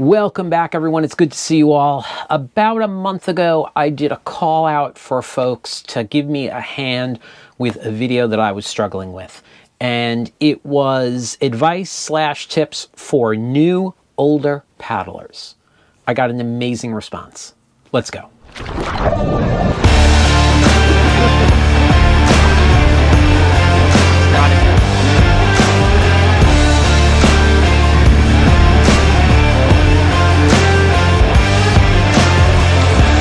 Welcome back, everyone. It's good to see you all. About a month ago, I did a call out for folks to give me a hand with a video that I was struggling with. And it was advice/tips for new, older paddlers. I got an amazing response. Let's go.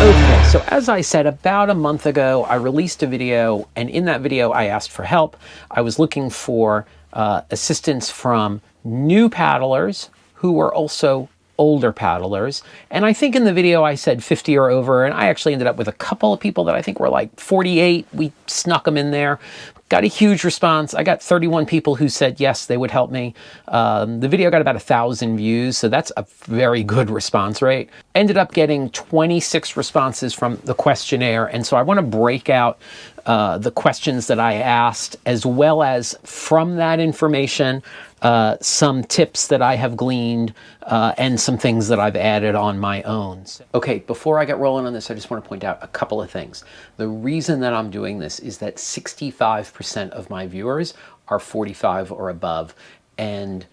Okay, so as I said, about a month ago, I released a video, and in that video, I asked for help. I was looking for assistance from new paddlers who were also older paddlers. And I think in the video I said 50 or over, and I actually ended up with a couple of people that I think were like 48. We snuck them in there. Got a huge response. I got 31 people who said yes, they would help me. The video got about 1,000 views, so that's a very good response rate. Ended up getting 26 responses from the questionnaire, and so I want to break out the questions that I asked, as well as from that information, some tips that I have gleaned, and some things that I've added on my own. Okay, before I get rolling on this, I just want to point out a couple of things. The reason that I'm doing this is that 65% of my viewers are 45 or above, and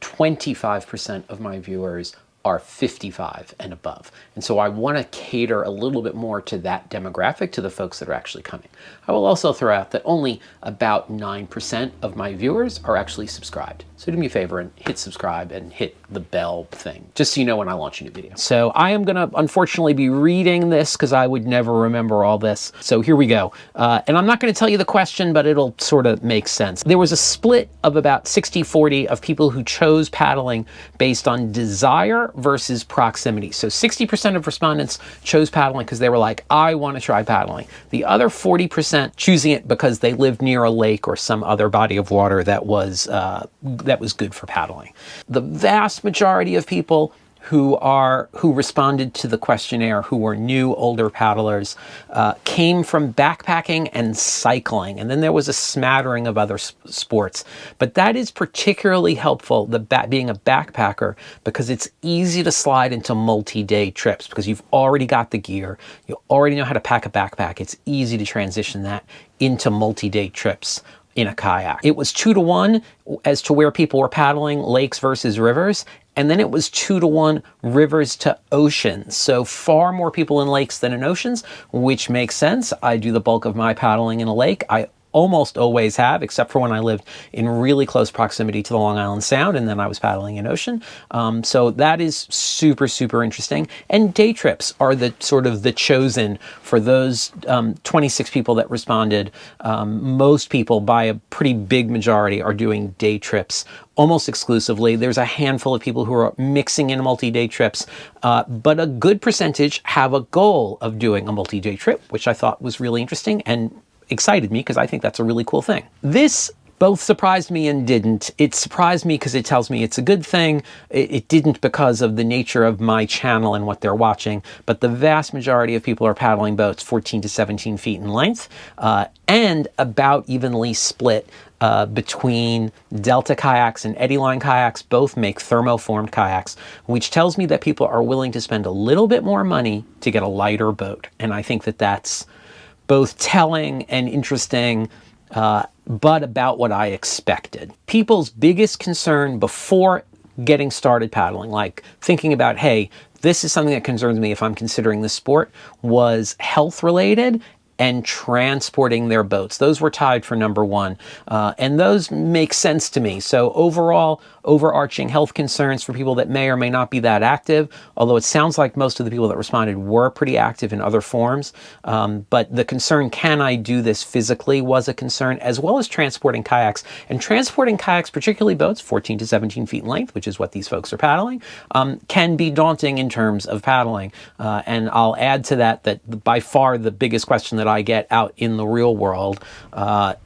25% of my viewers are 55 and above. And so I want to cater a little bit more to that demographic, to the folks that are actually coming. I will also throw out that only about 9% of my viewers are actually subscribed. So do me a favor and hit subscribe and hit the bell thing, just so you know when I launch a new video. So I am going to unfortunately be reading this because I would never remember all this. So here we go. And I'm not going to tell you the question, but it'll sort of make sense. There was a split of about 60-40 of people who chose paddling based on desire versus proximity. So 60% of respondents chose paddling because they were like, I want to try paddling. The other 40% choosing it because they lived near a lake or some other body of water that was good for paddling. The vast majority of people who responded to the questionnaire, who were new, older paddlers, came from backpacking and cycling. And then there was a smattering of other sports. But that is particularly helpful, being a backpacker, because it's easy to slide into multi-day trips because you've already got the gear. You already know how to pack a backpack. It's easy to transition that into multi-day trips in a kayak. It was 2-to-1 as to where people were paddling, lakes versus rivers. And then it was 2-to-1 rivers to oceans. So far more people in lakes than in oceans, which makes sense. I do the bulk of my paddling in a lake. I almost always have, except for when I lived in really close proximity to the Long Island Sound, and then I was paddling in ocean. So that is super, super interesting. And day trips are the sort of the chosen for those 26 people that responded. Most people, by a pretty big majority, are doing day trips almost exclusively. There's a handful of people who are mixing in multi-day trips, but a good percentage have a goal of doing a multi-day trip, which I thought was really interesting and excited me because I think that's a really cool thing. This both surprised me and didn't. It surprised me because it tells me it's a good thing. It didn't because of the nature of my channel and what they're watching, but the vast majority of people are paddling boats 14 to 17 feet in length, and about evenly split between Delta kayaks and eddy line kayaks. Both make thermoformed kayaks, which tells me that people are willing to spend a little bit more money to get a lighter boat. And I think that that's both telling and interesting, but about what I expected. People's biggest concern before getting started paddling, like thinking about, hey, this is something that concerns me if I'm considering this sport, was health related and transporting their boats. Those were tied for number one, and those make sense to me. So overall, overarching health concerns for people that may or may not be that active, although it sounds like most of the people that responded were pretty active in other forms. But the concern, can I do this physically, was a concern, as well as transporting kayaks. And transporting kayaks, particularly boats 14 to 17 feet in length, which is what these folks are paddling, can be daunting in terms of paddling. And I'll add to that that by far the biggest question that I get out in the real world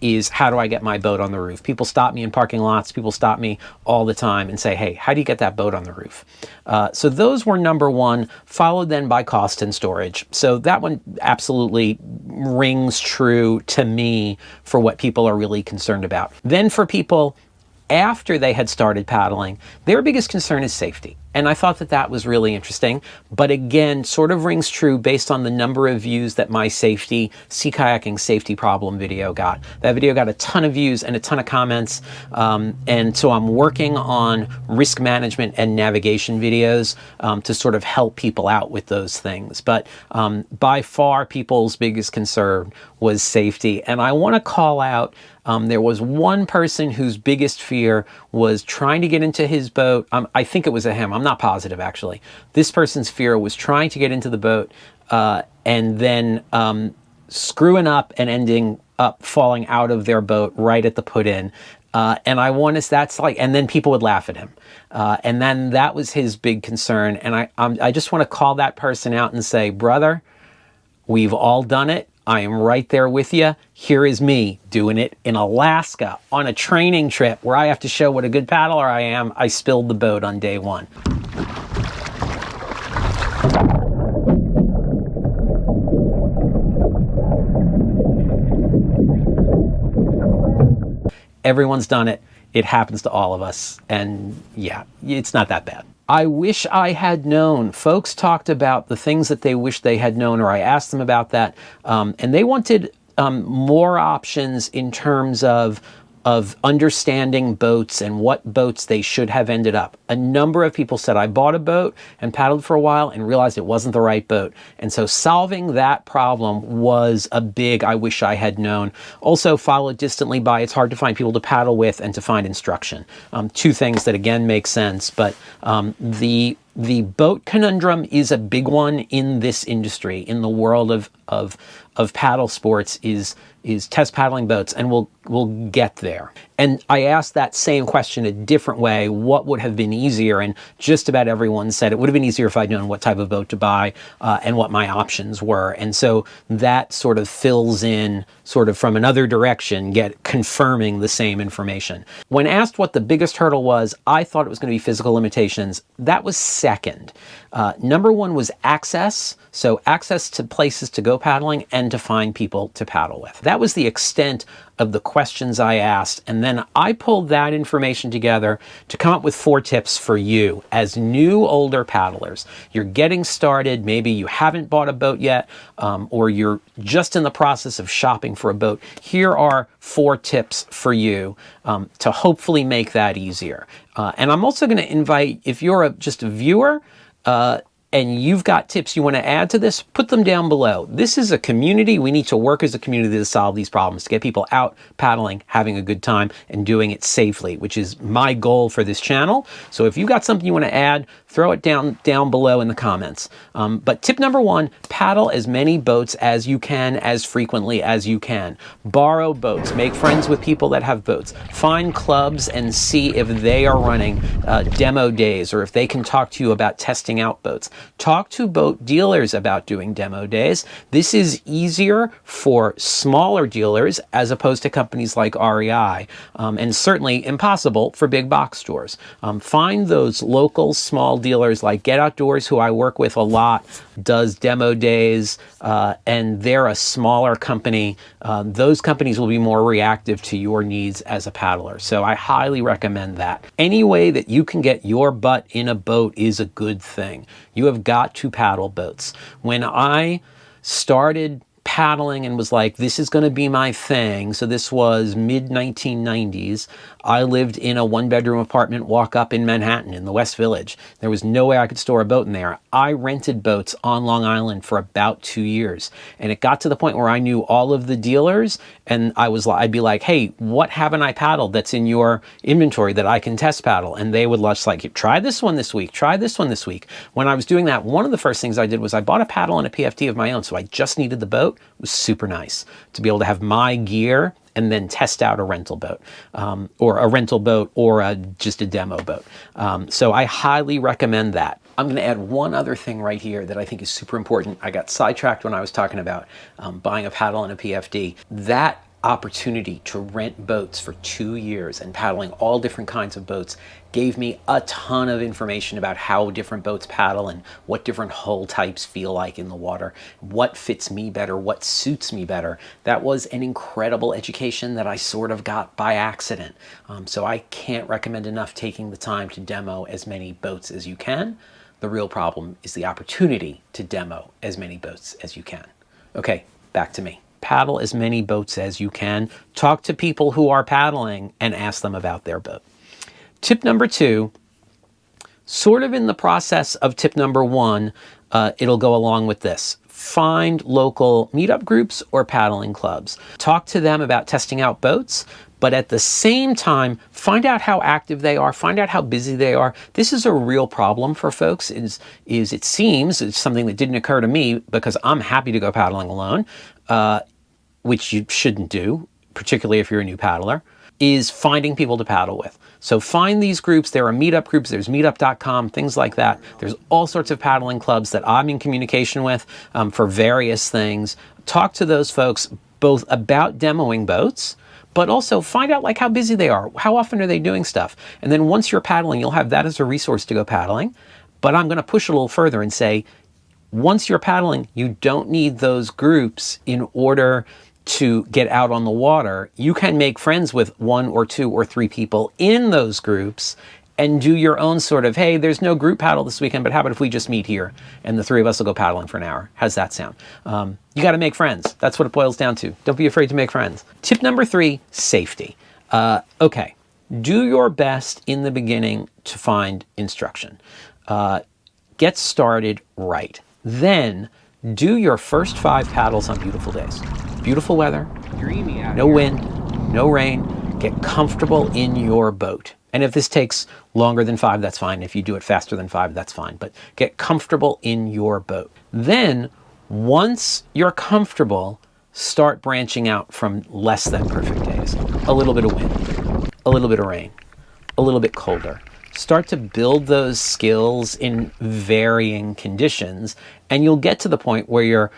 is, how do I get my boat on the roof? People stop me in parking lots. People stop me all the time and say, hey, how do you get that boat on the roof? So those were number one, followed then by cost and storage. So that one absolutely rings true to me for what people are really concerned about. Then for people after they had started paddling, their biggest concern is safety. And I thought that that was really interesting, but again, sort of rings true based on the number of views that my sea kayaking safety problem video got. That video got a ton of views and a ton of comments. And so I'm working on risk management and navigation videos to sort of help people out with those things. But by far, people's biggest concern was safety. And I want to call out, there was one person whose biggest fear was trying to get into his boat. I think it was a him. I'm not positive, actually. This person's fear was trying to get into the boat and then screwing up and ending up falling out of their boat right at the put-in. And I want us, that's like, and then people would laugh at him. And then that was his big concern. And I just want to call that person out and say, brother, we've all done it. I am right there with you. Here is me doing it in Alaska on a training trip where I have to show what a good paddler I am. I spilled the boat on day one. Everyone's done it. It happens to all of us. And yeah, it's not that bad. I wish I had known. Folks talked about the things that they wish they had known, or I asked them about that. And they wanted more options in terms of understanding boats and what boats they should have ended up. A number of people said, I bought a boat and paddled for a while and realized it wasn't the right boat. And so solving that problem was a big, I wish I had known. Also followed distantly by, it's hard to find people to paddle with and to find instruction. Two things that again make sense, but the boat conundrum is a big one in this industry, in the world of paddle sports, is test paddling boats, and we'll get there. And I asked that same question a different way. What would have been easier? And just about everyone said it would have been easier if I'd known what type of boat to buy and what my options were. And so that sort of fills in sort of from another direction, confirming the same information. When asked what the biggest hurdle was, I thought it was going to be physical limitations. That was second. Number one was access. So access to places to go paddling and to find people to paddle with. That was the extent of the questions I asked. And then I pulled that information together to come up with 4 tips for you as new older paddlers. You're getting started. Maybe you haven't bought a boat yet, or you're just in the process of shopping for a boat. Here are 4 tips for you to hopefully make that easier. And I'm also going to invite, if you're just a viewer, and you've got tips you want to add to this, put them down below. This is a community. We need to work as a community to solve these problems, to get people out paddling, having a good time, and doing it safely, which is my goal for this channel. So if you've got something you want to add, throw it down below in the comments. But tip number 1, paddle as many boats as you can, as frequently as you can. Borrow boats. Make friends with people that have boats. Find clubs and see if they are running demo days, or if they can talk to you about testing out boats. Talk to boat dealers about doing demo days. This is easier for smaller dealers as opposed to companies like REI, and certainly impossible for big box stores. Find those local small dealers like Get Outdoors, who I work with a lot, does demo days, and they're a smaller company. Those companies will be more reactive to your needs as a paddler. So I highly recommend that. Any way that you can get your butt in a boat is a good thing. You have got to paddle boats. When I started paddling and was like, this is going to be my thing. So this was mid-1990s. I lived in a 1-bedroom apartment walk up in Manhattan in the West Village. There was no way I could store a boat in there. I rented boats on Long Island for about 2 years. And it got to the point where I knew all of the dealers, and I'd be like, hey, what haven't I paddled that's in your inventory that I can test paddle? And they would just like, try this one this week, try this one this week. When I was doing that, one of the first things I did was I bought a paddle and a PFD of my own. So I just needed the boat. It was super nice to be able to have my gear and then test out a rental boat, or just a demo boat. So I highly recommend that. I'm going to add one other thing right here that I think is super important. I got sidetracked when I was talking about buying a paddle and a PFD. That opportunity to rent boats for 2 years and paddling all different kinds of boats gave me a ton of information about how different boats paddle and what different hull types feel like in the water, what fits me better, what suits me better. That was an incredible education that I sort of got by accident. So I can't recommend enough taking the time to demo as many boats as you can. The real problem is the opportunity to demo as many boats as you can. Okay, back to me. Paddle as many boats as you can. Talk to people who are paddling and ask them about their boat. Tip number 2, sort of in the process of tip number 1, it'll go along with this. Find local meetup groups or paddling clubs. Talk to them about testing out boats, but at the same time, find out how active they are, find out how busy they are. This is a real problem for folks, it seems, it's something that didn't occur to me because I'm happy to go paddling alone, which you shouldn't do, particularly if you're a new paddler, is finding people to paddle with. So find these groups. There are meetup groups, there's meetup.com, things like that. There's all sorts of paddling clubs that I'm in communication with for various things. Talk to those folks both about demoing boats, but also find out like how busy they are. How often are they doing stuff? And then once you're paddling, you'll have that as a resource to go paddling. But I'm going to push it a little further and say, once you're paddling, you don't need those groups in order to get out on the water. You can make friends with 1 or 2 or 3 people in those groups and do your own sort of, hey, there's no group paddle this weekend, but how about if we just meet here and the 3 of us will go paddling for an hour? How's that sound? You got to make friends. That's what it boils down to. Don't be afraid to make friends. Tip number 3, safety. Okay, do your best in the beginning to find instruction. Get started right. Then do your first 5 paddles on beautiful days. Beautiful weather, no wind, no rain. Get comfortable in your boat. And if this takes longer than 5, that's fine. If you do it faster than 5, that's fine. But get comfortable in your boat. Then, once you're comfortable, start branching out from less than perfect days. A little bit of wind, a little bit of rain, a little bit colder. Start to build those skills in varying conditions, and you'll get to the point where you're,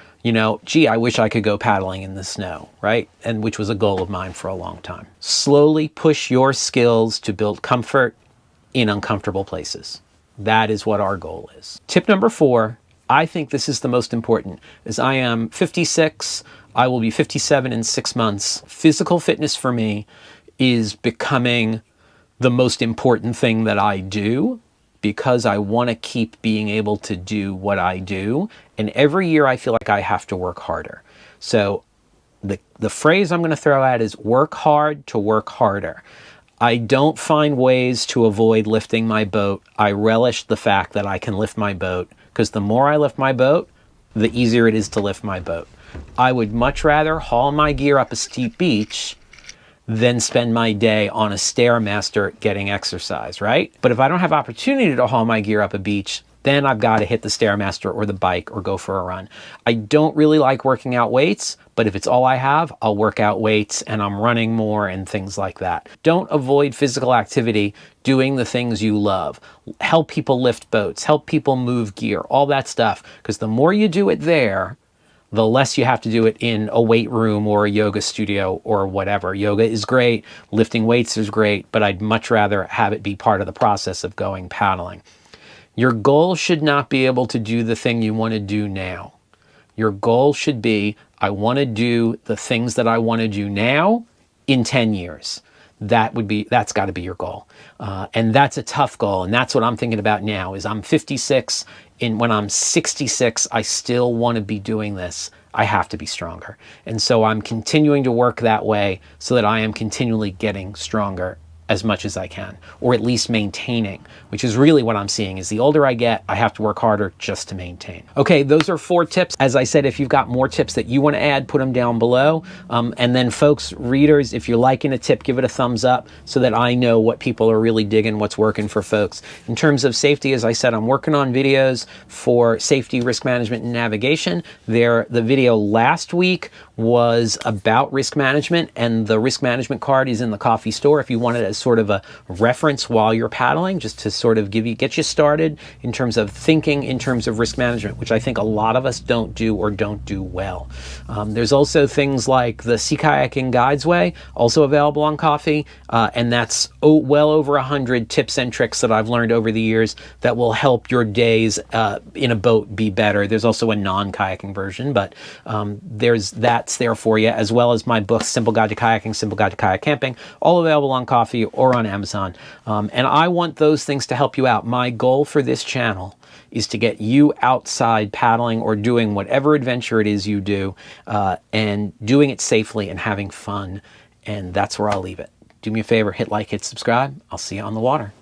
gee, I wish I could go paddling in the snow, right? And which was a goal of mine for a long time. Slowly push your skills to build comfort in uncomfortable places. That is what our goal is. Tip number 4, I think this is the most important, is I am 56, I will be 57 in 6 months. Physical fitness for me is becoming the most important thing that I do because I want to keep being able to do what I do. And every year I feel like I have to work harder. So the phrase I'm going to throw out is work hard to work harder. I don't find ways to avoid lifting my boat. I relish the fact that I can lift my boat because the more I lift my boat, the easier it is to lift my boat. I would much rather haul my gear up a steep beach than spend my day on a Stairmaster getting exercise, right? But if I don't have opportunity to haul my gear up a beach, then I've got to hit the Stairmaster or the bike or go for a run. I don't really like working out weights, but if it's all I have, I'll work out weights and I'm running more and things like that. Don't avoid physical activity doing the things you love. Help people lift boats, help people move gear, all that stuff. Because the more you do it there, the less you have to do it in a weight room or a yoga studio or whatever. Yoga is great, lifting weights is great, but I'd much rather have it be part of the process of going paddling. Your goal should not be able to do the thing you want to do now. Your goal should be, I want to do the things that I want to do now in 10 years. That's got to be your goal. And that's a tough goal. And that's what I'm thinking about now is I'm 56. When I'm 66, I still want to be doing this. I have to be stronger. And so I'm continuing to work that way so that I am continually getting stronger as much as I can, or at least maintaining, which is really what I'm seeing is the older I get, I have to work harder just to maintain. Okay, those are 4 tips. As I said, if you've got more tips that you want to add, put them down below. And then folks, readers, if you're liking a tip, give it a thumbs up so that I know what people are really digging, what's working for folks. In terms of safety, as I said, I'm working on videos for safety, risk management, and navigation. The video last week was about risk management, and the risk management card is in the coffee store if you want it as sort of a reference while you're paddling, just to sort of get you started in terms of thinking in terms of risk management, which I think a lot of us don't do or don't do well. There's also things like the Sea Kayaking Guides Way, also available on Ko-fi, and that's well over 100 tips and tricks that I've learned over the years that will help your days in a boat be better. There's also a non-kayaking version, but that's there for you, as well as my books, Simple Guide to Kayaking, Simple Guide to Kayak Camping, all available on Ko-fi or on Amazon. And I want those things to help you out. My goal for this channel is to get you outside paddling or doing whatever adventure it is you do, and doing it safely and having fun. And that's where I'll leave it. Do me a favor, hit like, hit subscribe. I'll see you on the water.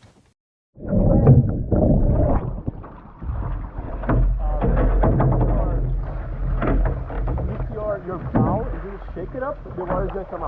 Your bow, if you shake it up, the water's going to come out.